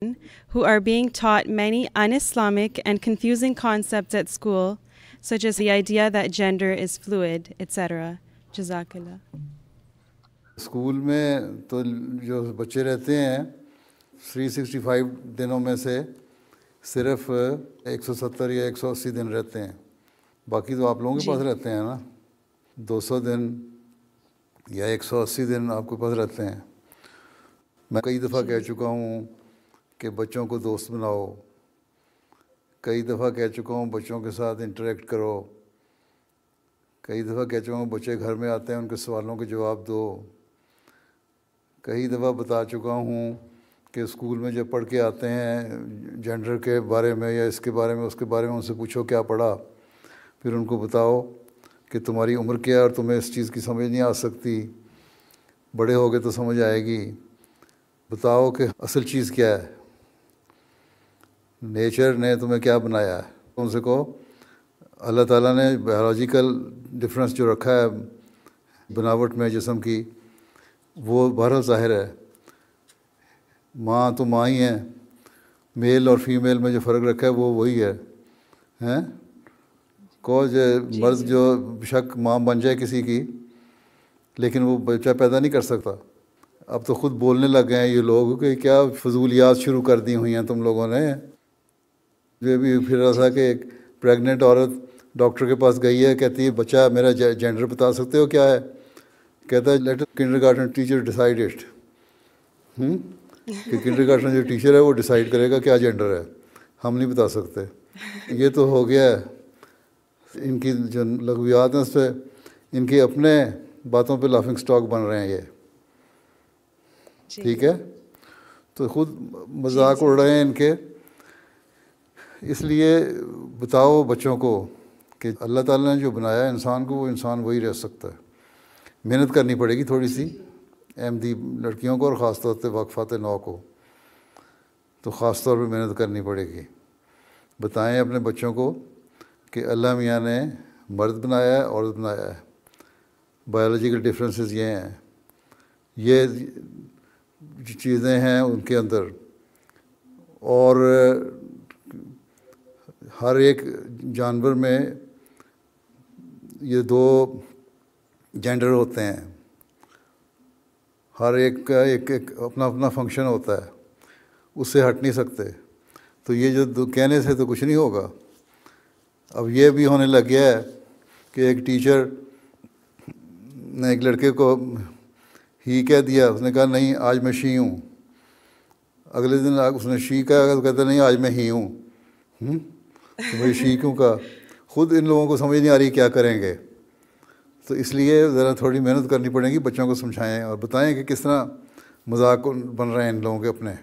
who are being taught many un-Islamic and confusing concepts at school, such as the idea that gender is fluid, etc. Jazakallah. School میں تو جو بچے رہتے ہیں 365 دنوں میں سے صرف 170 یا 180 دن رہتے ہیں، باقی تو آپ لوگوں کے پاس رہتے ہیں نا، 200 دن یا 180 دن آپ کے پاس رہتے ہیں۔ میں کئی دفعہ کہہ چکا ہوں کہ بچوں کو دوست بناؤ، کئی دفعہ کہہ چکا ہوں بچوں کے ساتھ انٹریکٹ کرو، کئی دفعہ کہہ چکا ہوں بچے گھر میں آتے ہیں ان کے سوالوں کے جواب دو، کئی دفعہ بتا چکا ہوں کہ اسکول میں جب پڑھ کے آتے ہیں جینڈر کے بارے میں یا اس کے بارے میں اس کے بارے میں ان سے پوچھو کیا پڑھا، پھر ان کو بتاؤ کہ تمہاری عمر کیا ہے اور تمہیں اس چیز کی سمجھ نہیں آ سکتی، بڑے ہوگے تو سمجھ آئے گی، بتاؤ کہ اصل چیز کیا ہے، نیچر نے تمہیں کیا بنایا ہے۔ ان سے کہو اللہ تعالیٰ نے بایولوجیکل ڈفرینس جو رکھا ہے بناوٹ میں جسم کی، وہ بہرحال ظاہر ہے، ماں تو ماں ہی ہیں، میل اور فیمیل میں جو فرق رکھا ہے وہ وہی ہے، ہیں کو مرد جو شک ماں بن جائے کسی کی لیکن وہ بچہ پیدا نہیں کر سکتا۔ اب تو خود بولنے لگ گئے ہیں یہ لوگ کہ کیا فضولیات شروع کر دی ہوئی ہیں تم لوگوں نے۔ یہ بھی پھر ایسا کہ ایک پریگننٹ عورت ڈاکٹر کے پاس گئی ہے، کہتی ہے بچہ میرا جینڈر بتا سکتے ہو کیا ہے؟ کہتا ہے let kindergarten teacher decide it, کہ کنڈرگارٹن جو ٹیچر ہے وہ ڈیسائیڈ کرے گا کیا جینڈر ہے، ہم نہیں بتا سکتے۔ یہ تو ہو گیا ہے، ان کی جو لغویات ہیں اس پہ ان کی اپنے باتوں پہ لافنگ سٹاک بن رہے ہیں یہ، ٹھیک ہے؟ تو خود مذاق اڑ رہے ہیں ان کے۔ اس لیے بتاؤ بچوں کو کہ اللہ تعالیٰ نے جو بنایا ہے انسان کو، وہ انسان وہی رہ سکتا ہے۔ محنت کرنی پڑے گی تھوڑی سی احمدی لڑکیوں کو، اور خاص طور پہ وقفات نو کو تو خاص طور پہ محنت کرنی پڑے گی۔ بتائیں اپنے بچوں کو کہ اللہ میاں نے مرد بنایا ہے، عورت بنایا ہے، بایولوجیکل ڈفرینسز یہ ہیں، یہ چیزیں ہیں ان کے اندر، اور ہر ایک جانور میں یہ دو جینڈر ہوتے ہیں، ہر ایک کا ایک اپنا اپنا فنکشن ہوتا ہے، اس سے ہٹ نہیں سکتے۔ تو یہ جو کہنے سے تو کچھ نہیں ہوگا۔ اب یہ بھی ہونے لگ گیا ہے کہ ایک ٹیچر نے ایک لڑکے کو ہی کہہ دیا، اس نے کہا نہیں آج میں شی ہوں، اگلے دن اس نے شی کہا تو کہتا نہیں آج میں ہی ہوں۔ تو بھائی شی کیوں کہا؟ خود ان لوگوں کو سمجھ نہیں آ رہی کیا کریں گے۔ تو اس لیے ذرا تھوڑی محنت کرنی پڑے گی، بچوں کو سمجھائیں اور بتائیں کہ کس طرح مذاق بن رہے ہیں ان لوگوں کے اپنے،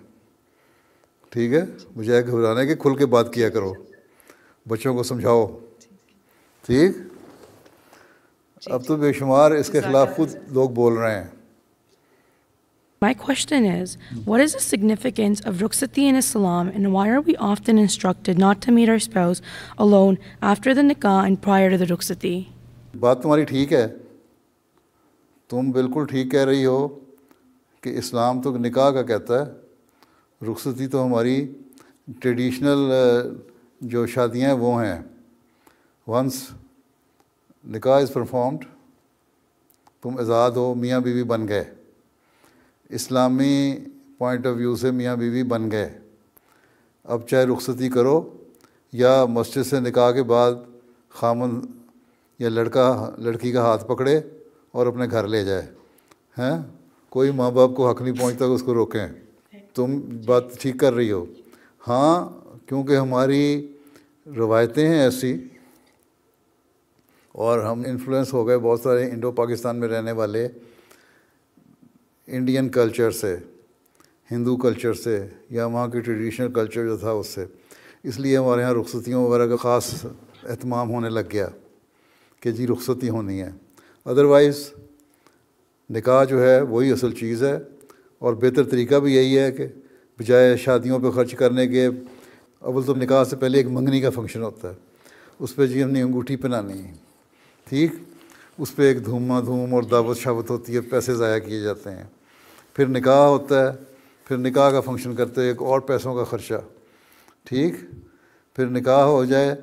ٹھیک ہے؟ بجائے گھبرانے کے کھل کے بات کیا کرو، بچوں کو سمجھاؤ، ٹھیک؟ اب تو بے شمار اس کے خلاف خود لوگ بول رہے ہیں۔ My question is, what is the significance of rukhsati in Islam, and why are we often instructed not to meet our spouse alone after the nikah and prior to the rukhsati? بات تمہاری ٹھیک ہے، تم بالکل ٹھیک کہہ رہی ہو کہ اسلام تو نکاح کا کہتا ہے، رخصتی تو ہماری ٹریڈیشنل جو شادیاں ہیں وہ ہیں۔ ونس نکاح از پرفارمڈ، تم آزاد ہو، میاں بیوی بن گئے، اسلامی پوائنٹ آف ویو سے میاں بیوی بن گئے۔ اب چاہے رخصتی کرو یا مسجد سے نکاح کے بعد خامند یا لڑکا لڑکی کا ہاتھ پکڑے اور اپنے گھر لے جائے، ہیں کوئی ماں باپ کو حق نہیں پہنچتا کہ اس کو روکیں۔ تم بات ٹھیک کر رہی ہو، ہاں، کیونکہ ہماری روایتیں ہیں ایسی، اور ہم انفلوئنس ہو گئے بہت سارے انڈو پاکستان میں رہنے والے انڈین کلچر سے، ہندو کلچر سے، یا وہاں کی ٹریڈیشنل کلچر جو تھا اس سے، اس لیے ہمارے یہاں رخصتیوں وغیرہ کا خاص اہتمام ہونے لگ گیا کہ جی رخصتی ہونی ہے۔ ادروائز نکاح جو ہے وہی اصل چیز ہے، اور بہتر طریقہ بھی یہی ہے کہ بجائے شادیوں پہ خرچ کرنے کے، اول تو نکاح سے پہلے ایک منگنی کا فنکشن ہوتا ہے، اس پہ جی ہم نے انگوٹھی پہنانی ہے، ٹھیک، اس پہ ایک دھوم اور دعوت شاوت ہوتی ہے، پیسے ضائع کیے جاتے ہیں، پھر نکاح ہوتا ہے، پھر نکاح کا فنکشن کرتے ایک اور پیسوں کا خرچہ, ٹھیک. پھر نکاح ہو جائے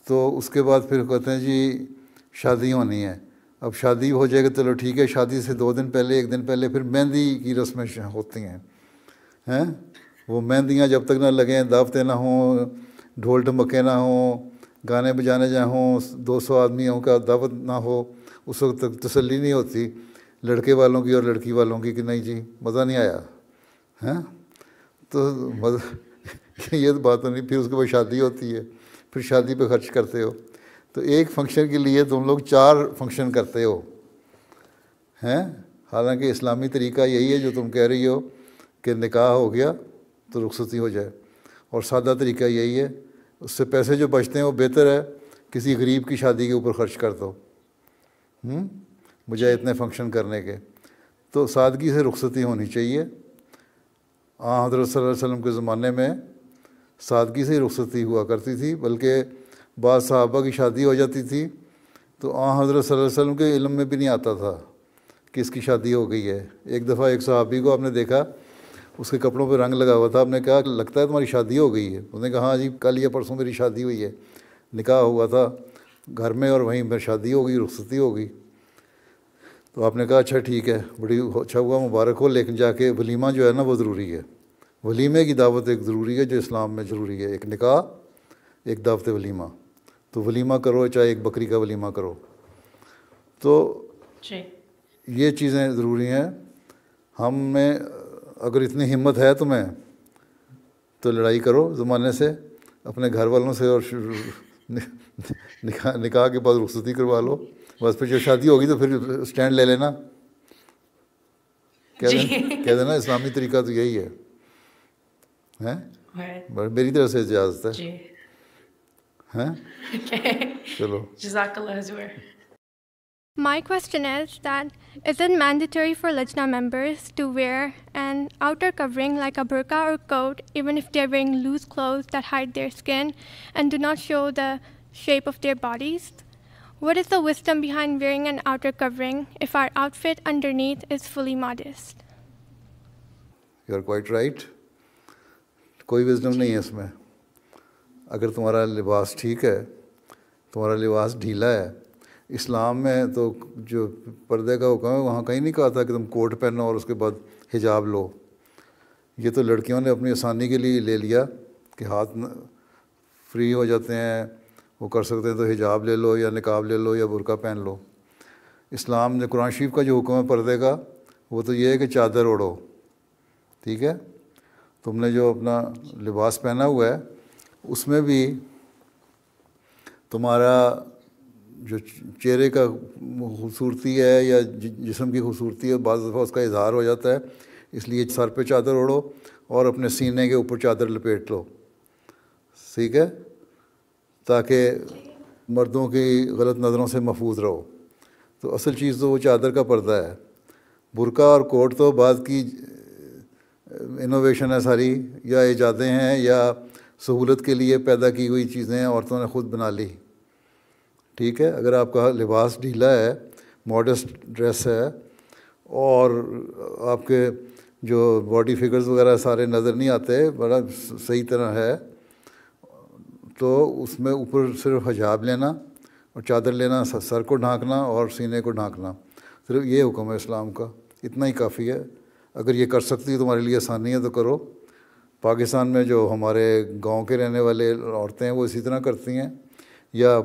تو اس کے بعد پھر کہتے ہیں جی شادی ہونی ہے. اب شادی ہو جائے گا چلو ٹھیک ہے, شادی سے 2 دن پہلے 1 دن پہلے پھر مہندی کی رسمیں ہوتی ہیں. وہ مہندیاں جب تک نہ لگیں, دعوتیں نہ ہوں, ڈھول ڈھمکے نہ ہوں, گانے بجانے جہاں ہوں, 200 آدمیوں کا دعوت نہ ہو, اس وقت تک تسلی نہیں ہوتی لڑکے والوں کی اور لڑکی والوں کی کہ نہیں جی مزہ نہیں آیا. تو یہ تو بات نہیں. پھر اس کے بعد شادی ہوتی ہے, پھر شادی پہ خرچ کرتے ہو. تو ایک فنکشن کے لیے تم لوگ 4 فنکشن کرتے ہو ہیں. حالانکہ اسلامی طریقہ یہی ہے جو تم کہہ رہی ہو کہ نکاح ہو گیا تو رخصتی ہو جائے, اور سادہ طریقہ یہی ہے. اس سے پیسے جو بچتے ہیں وہ بہتر ہے کسی غریب کی شادی کے اوپر خرچ کر دو مجھے اتنے فنکشن کرنے کے. تو سادگی سے رخصتی ہونی چاہیے. حضرت صلی اللہ علیہ وسلم کے زمانے میں سادگی سے ہی رخصتی ہوا کرتی تھی, بلکہ بعض صحابہ کی شادی ہو جاتی تھی تو حضرت صلی اللہ علیہ وسلم کے علم میں بھی نہیں آتا تھا کہ اس کی شادی ہو گئی ہے. ایک دفعہ ایک صحابی کو آپ نے دیکھا اس کے کپڑوں پہ رنگ لگا ہوا تھا. آپ نے کہا لگتا ہے تمہاری شادی ہو گئی ہے. اس نے کہا ہاں جی کل یا پرسوں میری شادی ہوئی ہے, نکاح ہوا تھا گھر میں اور وہیں پر شادی ہو گئی, رخصتی ہو گئی. تو آپ نے کہا اچھا ٹھیک ہے, بڑی اچھا ہوا, مبارک ہو, لیکن جا کے ولیمہ جو ہے نا وہ ضروری ہے. ولیمے کی دعوت ایک ضروری ہے جو اسلام میں ضروری ہے. ایک نکاح, ایک دعوت ولیمہ. تو ولیمہ کرو, چاہے ایک بکری کا ولیمہ کرو. تو یہ چیزیں ضروری ہیں. ہم میں اگر اتنی ہمت ہے تمہیں تو لڑائی کرو زمانے سے, اپنے گھر والوں سے, اور نکاح کے بعد رخصتی کروا لو. بس پھر جب شادی ہوگی تو پھر اسٹینڈ لے لینا, کہہ دینا اسلامی طریقہ تو یہی ہے. میری طرف سے اجازت ہے. چلو. My question is that is it mandatory for Lajna members to wear an outer covering like a burqa or coat even if they are wearing loose clothes that hide their skin and do not show the shape of their bodies? What is the wisdom behind wearing an outer covering if our outfit underneath is fully modest? You are quite right. کوئی wisdom نہیں ہے اس میں. اگر تمہارا لباس ٹھیک ہے, تمہارا لباس ڈھیلا ہے. اسلام میں تو جو پردے کا حکم ہے وہاں کہیں نہیں کہا تھا کہ تم کوٹ پہنو اور اس کے بعد حجاب لو. یہ تو لڑکیوں نے اپنی آسانی کے لیے لے لیا کہ ہاتھ فری ہو جاتے ہیں, وہ کر سکتے ہیں تو حجاب لے لو یا نقاب لے لو یا برقع پہن لو. اسلام نے قرآن شریف کا جو حکم ہے پردے کا وہ تو یہ ہے کہ چادر اوڑھو. ٹھیک ہے, تم نے جو اپنا لباس پہنا ہوا ہے اس میں بھی تمہارا جو چہرے کا خوبصورتی ہے یا جسم کی خوبصورتی ہے بعض دفعہ اس کا اظہار ہو جاتا ہے, اس لیے سر پہ چادر اوڑھو اور اپنے سینے کے اوپر چادر لپیٹ لو. ٹھیک ہے, تاکہ مردوں کی غلط نظروں سے محفوظ رہو. تو اصل چیز تو وہ چادر کا پردہ ہے. برقع اور کوٹ تو بعد کی انوویشن ہے ساری, یا ایجادیں ہیں یا سہولت کے لیے پیدا کی ہوئی چیزیں ہیں, عورتوں نے خود بنا لی. ٹھیک ہے, اگر آپ کا لباس ڈھیلا ہے, ماڈسٹ ڈریس ہے, اور آپ کے جو باڈی فگرز وغیرہ سارے نظر نہیں آتے, بڑا صحیح طرح ہے, تو اس میں اوپر صرف حجاب لینا اور چادر لینا, سر کو ڈھانکنا اور سینے کو ڈھانکنا, صرف یہ حکم ہے اسلام کا. اتنا ہی کافی ہے. اگر یہ کر سکتی ہے تمہارے لیے آسانی ہے تو کرو. پاکستان میں جو ہمارے گاؤں کے رہنے والے عورتیں ہیں وہ اسی طرح کرتی ہیں, یا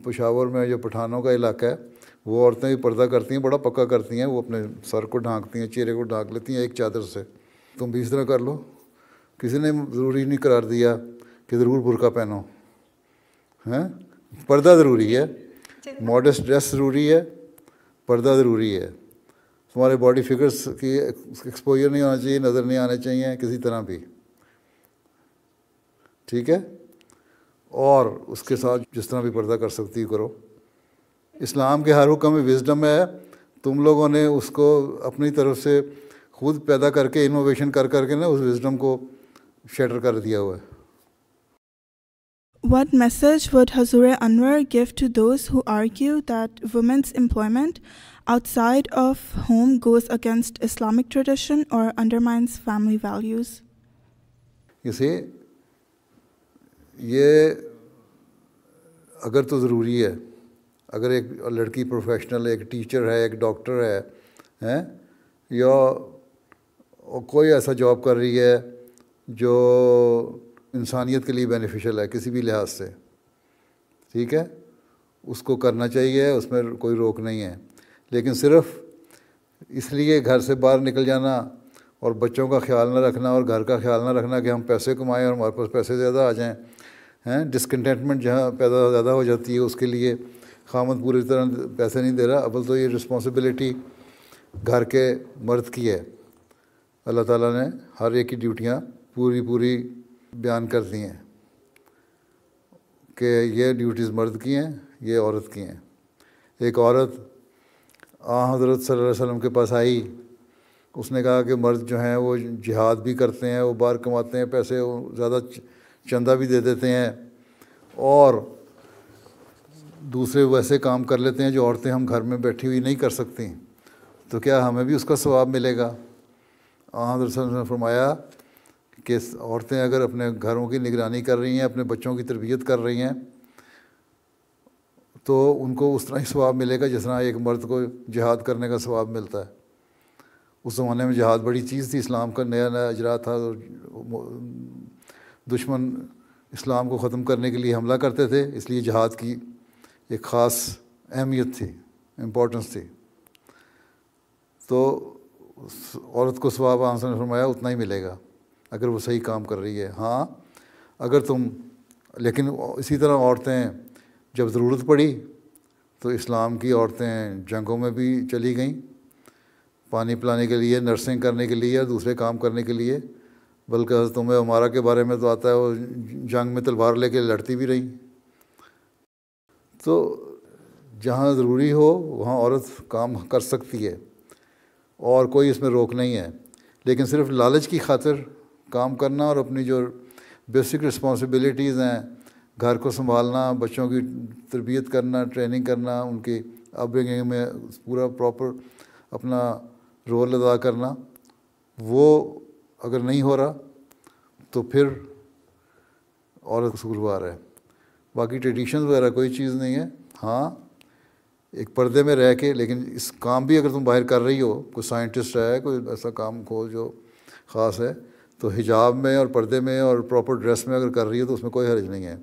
پشاور میں جو پٹھانوں کا علاقہ ہے وہ عورتیں بھی پردہ کرتی ہیں, بڑا پکا کرتی ہیں. وہ اپنے سر کو ڈھانکتی ہیں, چہرے کو ڈھانک لیتی ہیں ایک چادر سے. تم بھی اس طرح کر لو. کسی نے ضروری نہیں قرار دیا کہ ضرور برقع پہنو. پردہ ضروری ہے, ماڈسٹ ڈریس ضروری ہے, پردہ ضروری ہے. تمہارے باڈی فگرس کی ایکسپوجر نہیں ہونا چاہیے, نظر نہیں آنے چاہیے کسی طرح بھی. ٹھیک ہے, اور اس کے ساتھ جس طرح بھی پردہ کر سکتی کرو. اسلام کے ہر حکم میں وزڈم ہے. تم لوگوں نے اس کو اپنی طرف سے خود پیدا کر کے انوویشن کر کے نا اس وزڈم کو شیٹر کر دیا ہوا ہے. What message would Hazur Anwar give to those who argue that women's employment outside of home goes against Islamic tradition or undermines family values? You see, یہ اگر تو ضروری ہے، اگر ایک لڑکی پروفیشنل، ایک ٹیچر ہے، ایک ڈاکٹر ہے یا کوئی ایسا جاب کر رہی ہے جو انسانیت کے لیے بینیفیشل ہے کسی بھی لحاظ سے، ٹھیک ہے، اس کو کرنا چاہیے، اس میں کوئی روک نہیں ہے. لیکن صرف اس لیے گھر سے باہر نکل جانا اور بچوں کا خیال نہ رکھنا اور گھر کا خیال نہ رکھنا کہ ہم پیسے کمائیں اور ہمارے پاس پیسے زیادہ آ جائیں، ڈسکنٹینٹمنٹ جہاں زیادہ ہو جاتی ہے، اس کے لیے خامد پوری طرح پیسے نہیں دے رہا. اول تو یہ رسپانسبلٹی گھر کے مرد کی ہے. اللہ تعالیٰ نے ہر ایک کی ڈیوٹیاں پوری بیان کر دی ہیں کہ یہ ڈیوٹیز مرد کی ہیں، یہ عورت کی ہیں. ایک عورت حضرت صلی اللہ علیہ وسلم کے پاس آئی، اس نے کہا کہ مرد جو ہیں وہ جہاد بھی کرتے ہیں، وہ باہر کماتے ہیں پیسے، وہ زیادہ چندہ بھی دے دیتے ہیں اور دوسرے ویسے کام کر لیتے ہیں جو عورتیں ہم گھر میں بیٹھی ہوئی نہیں کر سکتی، تو کیا ہمیں بھی اس کا ثواب ملے گا؟ حضرت صلی اللہ علیہ وسلم نے فرمایا کہ عورتیں اگر اپنے گھروں کی نگرانی کر رہی ہیں، اپنے بچوں کی تربیت کر رہی ہیں، تو ان کو اس طرح ہی ثواب ملے گا جس طرح ایک مرد کو جہاد کرنے کا ثواب ملتا ہے. اس زمانے میں جہاد بڑی چیز تھی، اسلام کا نیا اجرا تھا، دشمن اسلام کو ختم کرنے کے لیے حملہ کرتے تھے، اس لیے جہاد کی ایک خاص اہمیت تھی، امپورٹنس تھی. تو عورت کو ثواب آپ نے فرمایا اتنا ہی ملے گا اگر وہ صحیح کام کر رہی ہے. ہاں اگر لیکن اسی طرح عورتیں جب ضرورت پڑی تو اسلام کی عورتیں جنگوں میں بھی چلی گئیں، پانی پلانے کے لیے، نرسنگ کرنے کے لیے، دوسرے کام کرنے کے لیے. بلکہ حضرت عمارہ کے بارے میں تو آتا ہے وہ جنگ میں تلوار لے کے لڑتی بھی رہیں. تو جہاں ضروری ہو وہاں عورت کام کر سکتی ہے اور کوئی اس میں روک نہیں ہے. لیکن صرف لالچ کی خاطر کام کرنا اور اپنی جو بیسک رسپانسبلٹیز ہیں، گھر کو سنبھالنا، بچوں کی تربیت کرنا، ٹریننگ کرنا، ان کی اپ برنگنگ میں پورا پراپر اپنا رول ادا کرنا، وہ اگر نہیں ہو رہا تو پھر عورت قصوروار ہے. باقی ٹریڈیشنز وغیرہ کوئی چیز نہیں ہے. ہاں ایک پردے میں رہ کے، لیکن اس کام بھی اگر تم باہر کر رہی ہو، کوئی سائنٹسٹ ہے، کوئی ایسا کام ہو جو خاص ہے، تو حجاب میں اور پردے میں اور پراپر ڈریس میں اگر کر رہی ہو تو اس میں کوئی حرج نہیں ہے.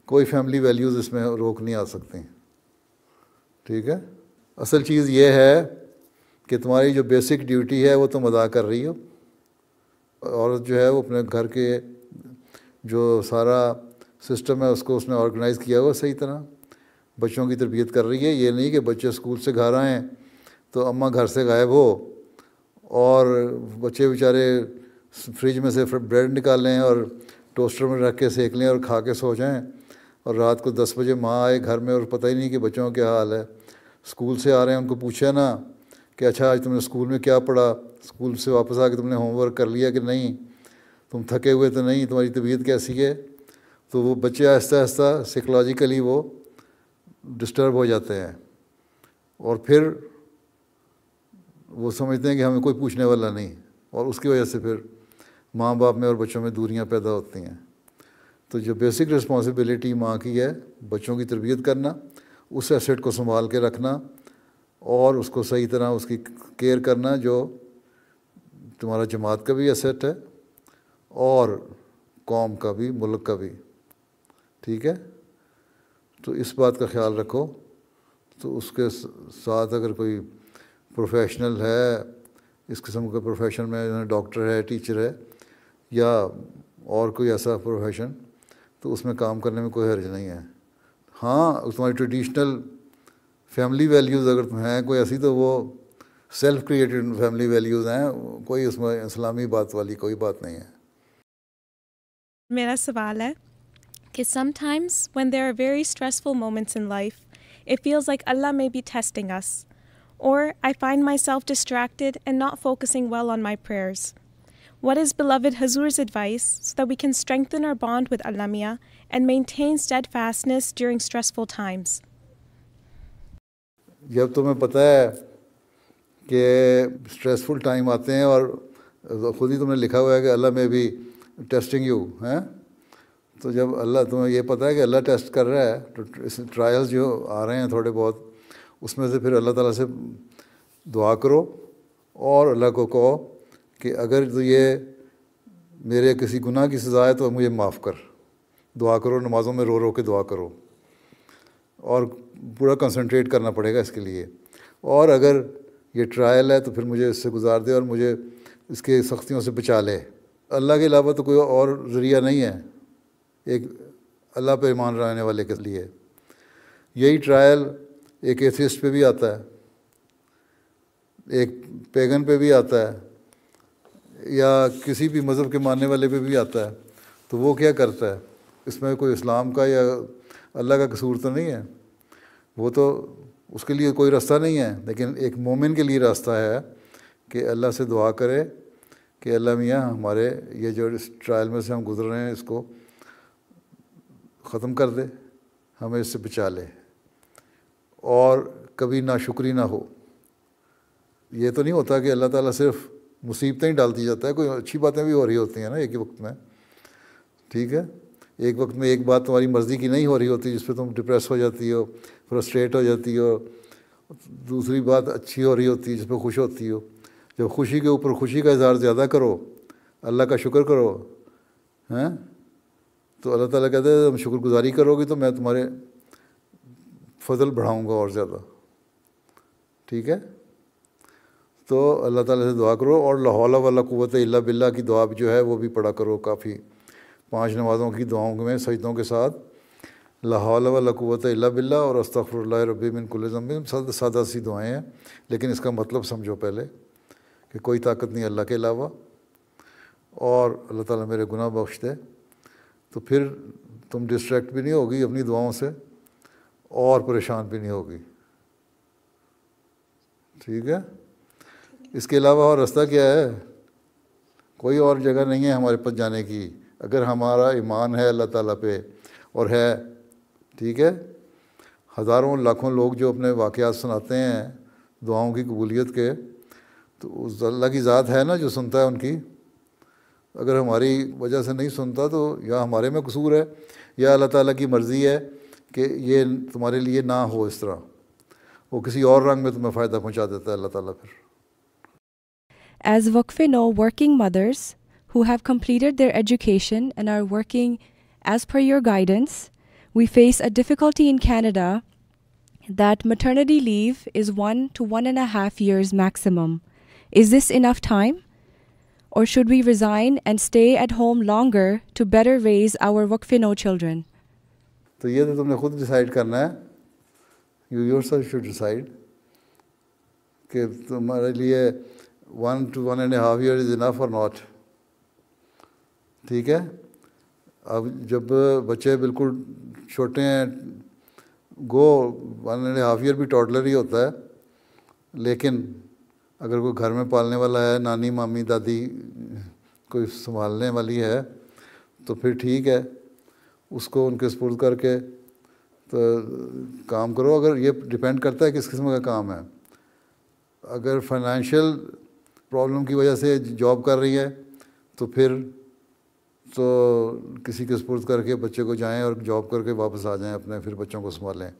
کوئی فیملی ویلیوز اس میں روک نہیں آ سکتی، ٹھیک ہے. اصل چیز یہ ہے کہ تمہاری جو بیسک ڈیوٹی ہے وہ تم ادا کر رہی ہو. عورت جو ہے وہ اپنے گھر کے جو سارا سسٹم ہے اس کو اس نے آرگنائز کیا ہوا صحیح طرح، بچوں کی تربیت کر رہی ہے. یہ نہیں کہ بچے اسکول سے گھر آئیں تو اماں گھر سے غائب ہو اور بچے بیچارے فریج میں سے بریڈ نکالیں اور ٹوسٹر میں رکھ کے سیک لیں اور کھا کے سو جائیں، اور رات کو 10 بجے ماں آئے گھر میں اور پتہ ہی نہیں کہ بچوں کا کیا حال ہے. اسکول سے آ رہے ہیں ان کو پوچھا نا کہ اچھا آج تم نے اسکول میں کیا پڑھا، اسکول سے واپس آ کے تم نے ہوم ورک کر لیا کہ نہیں، تم تھکے ہوئے تو نہیں، تمہاری طبیعت کیسی ہے. تو وہ بچے آہستہ آہستہ سائیکلوجیکلی وہ ڈسٹرب ہو جاتے ہیں اور پھر وہ سمجھتے ہیں کہ ہمیں کوئی پوچھنے والا نہیں، اور اس کی وجہ سے پھر ماں باپ میں اور بچوں میں دوریاں پیدا ہوتی ہیں. تو جو بیسک رسپانسبلٹی ماں کی ہے بچوں کی تربیت کرنا، اس ایسٹ کو سنبھال کے رکھنا اور اس کو صحیح طرح اس کی کیئر کرنا، جو تمہارا جماعت کا بھی ایسٹ ہے اور قوم کا بھی، ملک کا بھی، ٹھیک ہے. تو اس بات کا خیال رکھو. تو اس کے ساتھ اگر کوئی پروفیشنل ہے اس قسم کا پروفیشن میں، ڈاکٹر ہے، ٹیچر ہے یا اور کوئی ایسا پروفیشن، تو اس میں کام کرنے میں کوئی حرج نہیں ہے. ہاں تمہاری ٹریڈیشنل فیملی ویلیوز اگر ہیں کوئی ایسی، تو وہ سیلف کریٹڈ فیملی ویلیوز ہیں، کوئی اس میں اسلامی بات والی کوئی بات نہیں ہے. میرا سوال ہے کہ sometimes when there are very stressful moments in life, it feels like Allah may be testing us, or I find myself distracted and not focusing well on my prayers. What is beloved Hazur's advice so that we can strengthen our bond with Alamiya and maintain steadfastness during stressful times? جب تمہیں پتہ ہے کہ stressful time آتے ہیں اور خود ہی تم نے لکھا ہوا ہے کہ اللہ میں بھی ٹیسٹنگ یو ہیں. تو جب اللہ تمہیں یہ پتہ ہے کہ اللہ ٹیسٹ کر رہا ہے تو اس ٹرائلز جو آ رہے ہیں تھوڑے بہت, اس میں سے پھر اللہ تعالیٰ سے دعا کرو اور اللہ کو کہو کہ اگر تو یہ میرے کسی گناہ کی سزا ہے تو مجھے معاف کر. دعا کرو, نمازوں میں رو رو کے دعا کرو اور پورا کنسنٹریٹ کرنا پڑے گا اس کے لیے. اور اگر یہ ٹرائل ہے تو پھر مجھے اس سے گزار دے اور مجھے اس کے سختیوں سے بچا لے. اللہ کے علاوہ تو کوئی اور ذریعہ نہیں ہے ایک اللہ پہ ایمان رہنے والے کے لیے. یہی ٹرائل ایک ایتھیسٹ پہ بھی آتا ہے, ایک پیگن پہ بھی آتا ہے, یا کسی بھی مذہب کے ماننے والے پہ بھی آتا ہے. تو وہ کیا کرتا ہے؟ اس میں کوئی اسلام کا یا اللہ کا قصور تو نہیں ہے, وہ تو اس کے لیے کوئی راستہ نہیں ہے. لیکن ایک مومن کے لیے راستہ ہے کہ اللہ سے دعا کرے کہ اللہ میاں ہمارے یہ جو اس ٹرائل میں سے ہم گزر رہے ہیں اس کو ختم کر دے, ہمیں اس سے بچا لے, اور کبھی ناشکری نہ ہو. یہ تو نہیں ہوتا کہ اللہ تعالیٰ صرف مصیبتیں ہی ڈالتی جاتا ہے, کوئی اچھی باتیں بھی ہو رہی ہوتی ہیں نا ایک ہی وقت میں. ٹھیک ہے, ایک وقت میں ایک بات تمہاری مرضی کی نہیں ہو رہی ہوتی جس پہ تم ڈپریس ہو جاتی ہو, فرسٹریٹ ہو جاتی ہو. دوسری بات اچھی ہو رہی ہوتی ہے جس پہ خوش ہوتی ہو. جب خوشی کے اوپر خوشی کا اظہار زیادہ کرو, اللہ کا شکر کرو, ہیں, تو اللہ تعالیٰ کہتے ہیں تم شکر گزاری کرو گی تو میں تمہارے فضل بڑھاؤں گا اور زیادہ. ٹھیک ہے, تو اللہ تعالیٰ سے دعا کرو, اور لا حول ولا قوت الا باللہ کی دعا جو ہے وہ بھی پڑھا کرو کافی. 5 نمازوں کی دعاؤں میں سجدوں کے ساتھ لا حول ولا قوت الا باللہ اور استغفر اللہ ربی من کل ذنب, سادہ سی دعائیں ہیں, لیکن اس کا مطلب سمجھو پہلے کہ کوئی طاقت نہیں اللہ کے علاوہ, اور اللہ تعالیٰ میرے گناہ بخش دے. تو پھر تم ڈسٹریکٹ بھی نہیں ہوگی اپنی دعاؤں سے اور پریشان بھی نہیں ہوگی. ٹھیک ہے, اس کے علاوہ اور راستہ کیا ہے؟ کوئی اور جگہ نہیں ہے ہمارے پاس جانے کی. اگر ہمارا ایمان ہے اللہ تعالیٰ پہ اور ہے, ٹھیک ہے, ہزاروں لاکھوں لوگ جو اپنے واقعات سناتے ہیں دعاؤں کی قبولیت کے, تو اس اللہ کی ذات ہے نا جو سنتا ہے ان کی. اگر ہماری وجہ سے نہیں سنتا تو یا ہمارے میں قصور ہے یا اللہ تعالیٰ کی مرضی ہے کہ یہ تمہارے لیے نہ ہو. اس طرح وہ کسی اور رنگ میں تمہیں فائدہ پہنچا دیتا ہے اللہ تعالیٰ پھر. As Waqf-e-Nau working mothers who have completed their education and are working as per your guidance, we face a difficulty in Canada that maternity leave is 1 to 1.5 years maximum. Is this enough time? Or should we resign and stay at home longer to better raise our Waqf-e-Nau children? تو یہ تو تم نے خود decide کرنا ہے. You yourself should decide کہ تمہارے لیے 1 to 1.5 years is enough or not. ٹھیک ہے, اب جب بچے بالکل چھوٹے ہیں, گو 1.5 year بھی ٹوڈلر ہی ہوتا ہے, لیکن اگر کوئی گھر میں پالنے والا ہے, نانی مامی دادی کوئی سنبھالنے والی ہے, تو پھر ٹھیک ہے, اس کو ان کے سپرد کر کے تو کام کرو. اگر یہ ڈیپینڈ کرتا ہے کس قسم کا کام ہے. اگر فائنینشیل پرابلم کی وجہ سے جاب کر رہی ہے تو پھر تو کسی کے سپرد کر کے بچے کو جائیں اور جاب کر کے واپس آ جائیں اپنے, پھر بچوں کو سنبھالیں.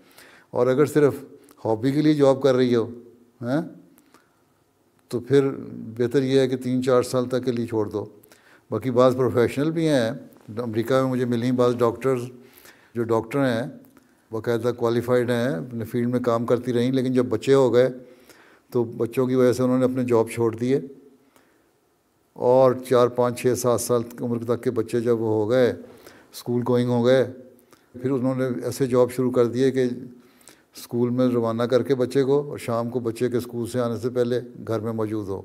اور اگر صرف ہابی کے لیے جاب کر رہی ہو ہیں تو پھر بہتر یہ ہے کہ 3-4 سال تک کے لیے چھوڑ دو. باقی بعض پروفیشنل بھی ہیں امریکہ میں مجھے ملی, بعض ڈاکٹرز جو ڈاکٹر ہیں باقاعدہ کوالیفائڈ ہیں, اپنے فیلڈ میں کام کرتی رہیں, لیکن جب بچے ہو گئے تو بچوں کی وجہ سے انہوں نے اپنے جاب چھوڑ دیے, اور 4-5-6-7 سال عمر تک کے بچے جب وہ ہو گئے اسکول گوئنگ ہو گئے, پھر انہوں نے ایسے جاب شروع کر دیے کہ اسکول میں روانہ کر کے بچے کو, اور شام کو بچے کے اسکول سے آنے سے پہلے گھر میں موجود ہو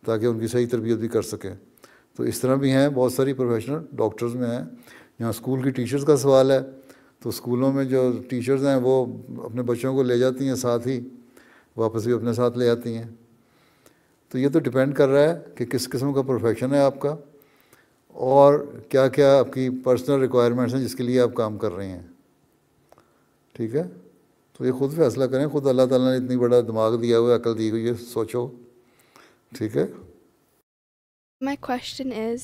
تاکہ ان کی صحیح تربیت بھی کر سکیں. تو اس طرح بھی ہیں بہت ساری پروفیشنل ڈاکٹرز میں ہیں. یہاں اسکول کی ٹیچرز کا سوال ہے تو اسکولوں میں جو ٹیچرز ہیں وہ اپنے بچوں کو لے جاتی ہیں ساتھ ہی, واپس بھی اپنے ساتھ لے آتی ہیں. تو یہ تو ڈپینڈ کر رہا ہے کہ کس قسم کا پروفیشن ہے آپ کا اور کیا کیا آپ کی پرسنل ریکوائرمنٹس ہیں جس کے لیے آپ کام کر رہے ہیں. ٹھیک ہے, تو یہ خود فیصلہ کریں. خود اللہ تعالیٰ نے اتنی بڑا دماغ دیا ہوا ہے, عقل دی ہوئی ہے, سوچو. ٹھیک ہے. My question is,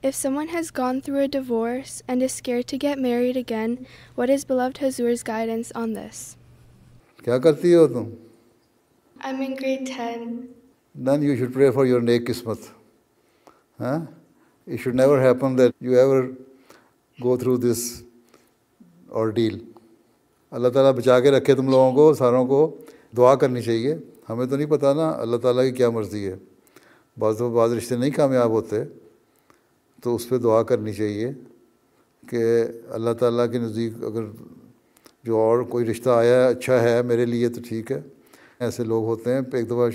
if someone has gone through a divorce and is scared to get married again, what is beloved Hazur's guidance on this? کیا کرتی ہو تم؟ I'm in grade 10. Then you should pray for your نیک قسمت. ہاں, it should never happen that you ever go through this ordeal. اللہ تعالیٰ بچا کے رکھے تم لوگوں کو, ساروں کو. دعا کرنی چاہیے. ہمیں تو نہیں پتہ نا اللہ تعالیٰ کی کیا مرضی ہے. بعض رشتے نہیں کامیاب ہوتے, تو اس پہ دعا کرنی چاہیے کہ اللہ تعالیٰ کے نزدیک اگر جو اور کوئی رشتہ آیا ہے اچھا ہے میرے لیے تو ٹھیک ہے. ایسے لوگ ہوتے ہیں ایک دفعہ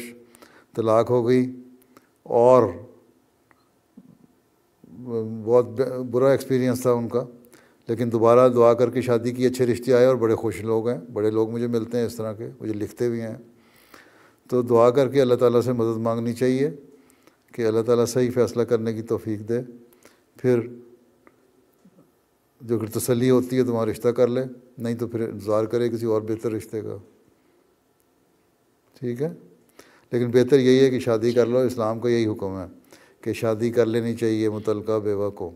طلاق ہو گئی اور بہت برا ایکسپیرینس تھا ان کا, لیکن دوبارہ دعا کر کے شادی کی, اچھے رشتے آئے اور بڑے خوش لوگ ہیں. بڑے لوگ مجھے ملتے ہیں اس طرح کے, مجھے لکھتے بھی ہیں. تو دعا کر کے اللہ تعالیٰ سے مدد مانگنی چاہیے کہ اللہ تعالیٰ صحیح فیصلہ کرنے کی توفیق دے. پھر جو تسلی ہوتی ہے تو وہاں رشتہ کر لے, نہیں تو پھر انتظار کرے کسی اور بہتر رشتے کا. ٹھیک ہے. لیکن بہتر یہی ہے کہ شادی کر لو. اسلام کا یہی حکم ہے کہ شادی کر لینی چاہیے متعلقہ بیوہ کو,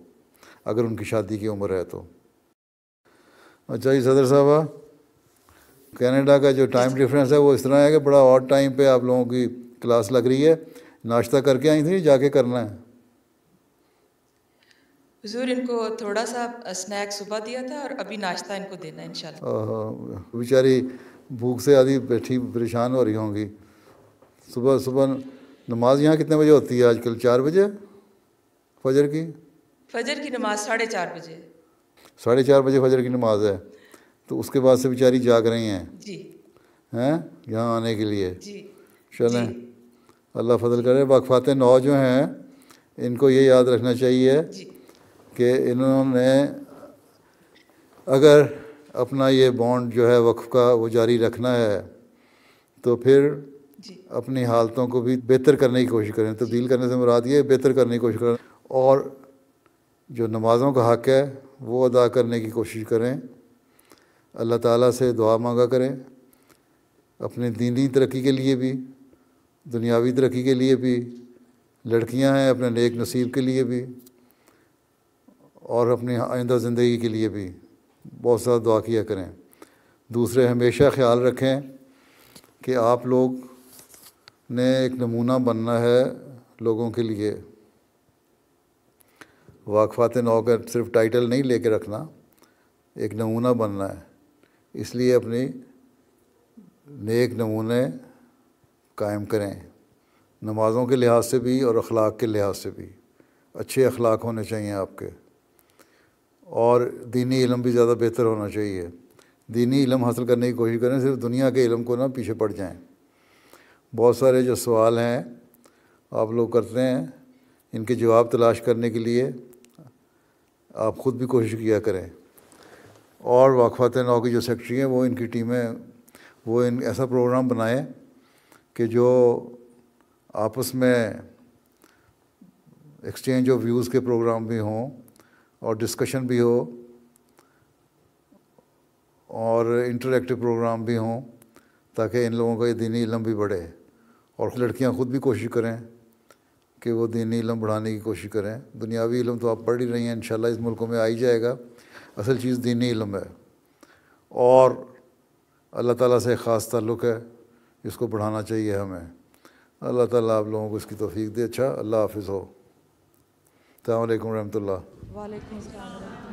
اگر ان کی شادی کی عمر ہے تو. اچھا جی صدر صاحبہ, کینیڈا کا جو ٹائم ڈفرینس ہے وہ اس طرح ہے کہ بڑا آڈ ٹائم پہ آپ لوگوں کی کلاس لگ رہی ہے. ناشتہ کر کے آئی تھی, جا کے کرنا ہے؟ حضور ان کو تھوڑا سا اسنیک صبح دیا تھا اور ابھی ناشتہ ان کو دینا ہے انشاءاللہ. بیچاری بھوک سے آدھی بیٹھی پریشان ہو رہی ہوں گی. صبح نماز یہاں کتنے بجے ہوتی ہے آج کل؟ 4 بجے فجر کی؟ فجر کی نماز 4:30 بجے. 4:30 بجے فجر کی نماز ہے, تو اس کے بعد سے بیچاری جاگ رہی ہیں جی ہیں یہاں آنے کے لیے. جی چلیں اللہ فضل کرے. وقفات 9 جو ہیں ان کو یہ یاد رکھنا چاہیے کہ انہوں نے اگر اپنا یہ بانڈ جو ہے وقف کا وہ جاری رکھنا ہے تو پھر اپنی حالتوں کو بھی بہتر کرنے کی کوشش کریں. تبدیل کرنے سے مراد یہ بہتر کرنے کی کوشش کریں, اور جو نمازوں کا حق ہے وہ ادا کرنے کی کوشش کریں. اللہ تعالیٰ سے دعا مانگا کریں اپنے دینی ترقی کے لیے بھی, دنیاوی ترقی کے لیے بھی. لڑکیاں ہیں اپنے نیک نصیب کے لیے بھی, اور اپنی آئندہ زندگی کے لیے بھی بہت زیادہ دعا کیا کریں. دوسرے ہمیشہ خیال رکھیں کہ آپ لوگ نے ایک نمونہ بننا ہے لوگوں کے لیے. واقفات 9 کا صرف ٹائٹل نہیں لے کے رکھنا, ایک نمونہ بننا ہے. اس لیے اپنی نیک نمونے قائم کریں, نمازوں کے لحاظ سے بھی اور اخلاق کے لحاظ سے بھی. اچھے اخلاق ہونے چاہیے آپ کے, اور دینی علم بھی زیادہ بہتر ہونا چاہیے. دینی علم حاصل کرنے کی کوشش کریں, صرف دنیا کے علم کو نہ پیچھے پڑ جائیں. بہت سارے جو سوال ہیں آپ لوگ کرتے ہیں, ان کے جواب تلاش کرنے کے لیے آپ خود بھی کوشش کیا کریں. اور واقفات 9 کی جو سیکٹری ہیں وہ ان کی ٹیمیں وہ ایسا پروگرام بنائیں کہ جو آپس میں ایکسچینج آف ویوز کے پروگرام بھی ہوں اور ڈسکشن بھی ہو اور انٹریکٹیو پروگرام بھی ہوں, تاکہ ان لوگوں کا یہ دینی علم بھی بڑھے. اور لڑکیاں خود بھی کوشش کریں کہ وہ دینی علم بڑھانے کی کوشش کریں. دنیاوی علم تو آپ پڑھ ہی رہی ہیں, انشاءاللہ اس ملکوں میں آ ہی جائے گا. اصل چیز دینی علم ہے, اور اللہ تعالیٰ سے خاص تعلق ہے, اس کو بڑھانا چاہیے ہمیں. اللہ تعالیٰ آپ لوگوں کو اس کی توفیق دے. اچھا, اللہ حافظ ہو. السلام علیکم ورحمۃ اللہ. وعلیکم السلام.